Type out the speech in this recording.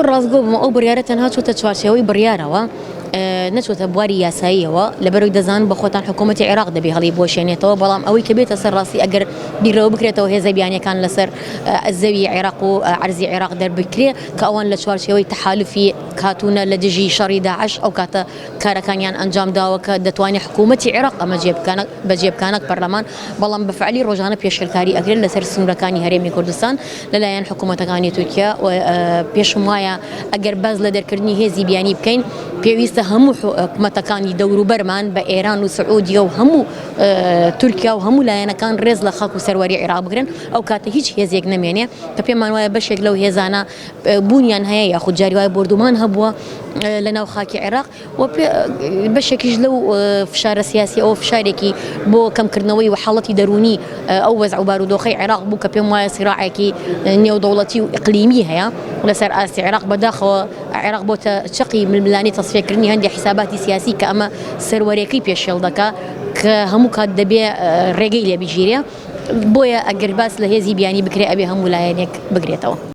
زۆر ڕازگۆ بووم ئەو بڕیارە تەنها چوتە چوارچێوەی بڕیارەوە نەچۆتە بواری یاساییەوە لەبەرەوەی دەزان بە خۆتان حکوومەتی عێراق دەبێ هەڵی بۆشێنێتەوە بەڵام ئەوەی کە بێتە سەر ڕاستی ئەگەر بیرەوە بکرێتەوە هێزە بیانیەکان لەسەر زەوی عێراق و عەرزی عێراق دەربکرێ کە ئەوان لە چوارچێوەی تەحالوفی کاتونە لە دژی شەڕی داعش ئەو کاتە کارەکانیان ئەنجام داوە کە دەتوانێت حکوومەتی عێراق ئەمە بەجێبکانە پەرلەمان بەڵام بەفعلی ڕۆژانە پێشێلکاری ئەگرێت لەسەر سنوورەکانی هەرێمی کوردستان لەلایەن حکوومەتەکانی تورکیا پێشم وایە ئەگەر باز لە دەرکردنی هێزی بیانی بکەین پێویستە هەموو حکومەتەکانی دەوروبەرمان بە ئێران و سعودیە و هەموو تورکیا و هەموو لایەنەکان ڕێز لە خەڵک و سەروەری عێراق بگرن ئەو کاتە هیچ هێزێک نەمێنێ کە پێمان وایە بەشێک لەو هێزانە بوونیان هەیە یاخود جاری وای بردومان هەبووە لە ناو خاکی عێراق و بەشێکیش لەو فشارە سیاسی ئەوە فشارێکی بۆ کەمکردنەوەی و حاڵەتی دەرونی ئەو وەزع و بارودۆخەی عێراق بوو کە پێم وایە سیراعێکی نێودەوڵەتی و ئیقلیمی هەیە لەسەر ئاستی عێراق بەداخەوە عێراق بۆتە چقی ململانی تەصفیەکردنی هەندێک حساباتی سیاسی کە ئەمە سەروەریەکەی پێشێڵ دەکا کە هەموو کات دەبێ ڕێگەی لێ بگیرێ بۆیە ئەگەر باس لە هێزی بیانی بکرێ ئەبێ هەموو لایەنێک بگرێتەوە.